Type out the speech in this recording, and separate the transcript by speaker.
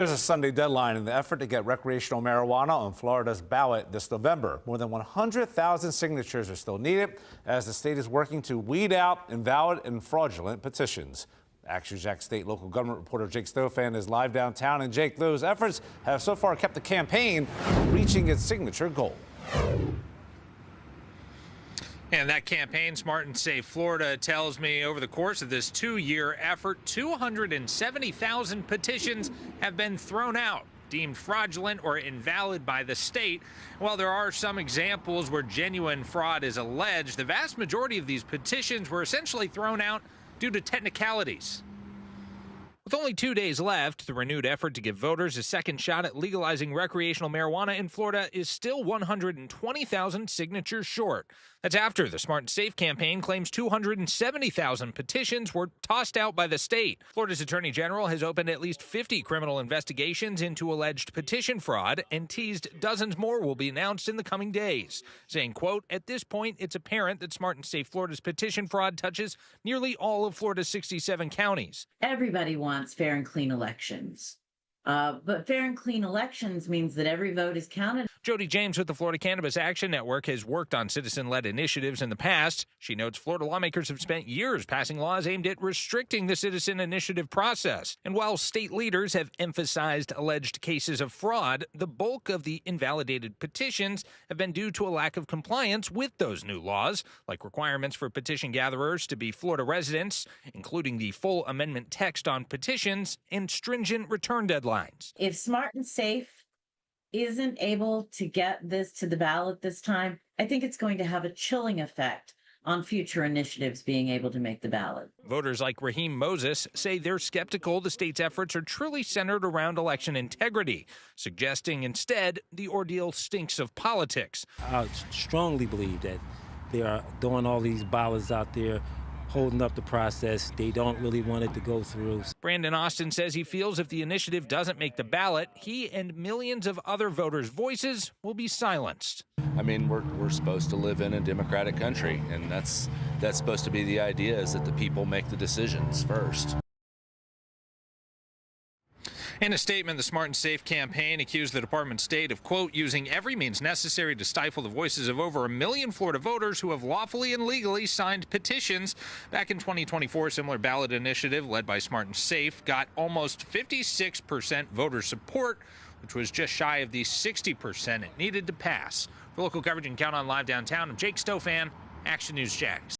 Speaker 1: There's a Sunday deadline in the effort to get recreational marijuana on Florida's ballot this November. More than 100,000 signatures are still needed as the state is working to weed out invalid and fraudulent petitions. Action Jack State local government reporter Jake Stofan is live downtown. And Jake, those efforts have so far kept the campaign from reaching its signature goal.
Speaker 2: And that campaign, Smart and Safe Florida, tells me over the course of this 2-year effort, 270,000 petitions have been thrown out, deemed fraudulent or invalid by the state. While there are some examples where genuine fraud is alleged, the vast majority of these petitions were essentially thrown out due to technicalities. With only 2 days left, the renewed effort to give voters a second shot at legalizing recreational marijuana in Florida is still 120,000 signatures short. That's after the Smart and Safe campaign claims 270,000 petitions were tossed out by the state. Florida's Attorney General has opened at least 50 criminal investigations into alleged petition fraud and teased dozens more will be announced in the coming days, saying, quote, "At this point, it's apparent that Smart and Safe Florida's petition fraud touches nearly all of Florida's 67 counties."
Speaker 3: Everybody wants fair and clean elections. But fair and clean elections means that every vote is counted.
Speaker 2: Jody James with the Florida Cannabis Action Network has worked on citizen-led initiatives in the past. She notes Florida lawmakers have spent years passing laws aimed at restricting the citizen initiative process. And while state leaders have emphasized alleged cases of fraud, the bulk of the invalidated petitions have been due to a lack of compliance with those new laws, like requirements for petition gatherers to be Florida residents, including the full amendment text on petitions and stringent return deadlines.
Speaker 3: If Smart and Safe isn't able to get this to the ballot this time, I think it's going to have a chilling effect on future initiatives being able to make the ballot.
Speaker 2: Voters like Raheem Moses say they're skeptical the state's efforts are truly centered around election integrity, suggesting instead the ordeal stinks of politics.
Speaker 4: I strongly believe that they are throwing all these ballots out there, holding up the process. They don't really want it to go through.
Speaker 2: Brandon Austin says he feels if the initiative doesn't make the ballot, he and millions of other voters' voices will be silenced.
Speaker 5: I mean, we're supposed to live in a democratic country, and that's supposed to be the idea, is that the people make the decisions first.
Speaker 2: In a statement, the Smart and Safe campaign accused the Department of State of, quote, using every means necessary to stifle the voices of over 1 million Florida voters who have lawfully and legally signed petitions. Back in 2024, a similar ballot initiative led by Smart and Safe got almost 56% voter support, which was just shy of the 60% it needed to pass. For local coverage and Count On Live downtown, I'm Jake Stofan, Action News Jax.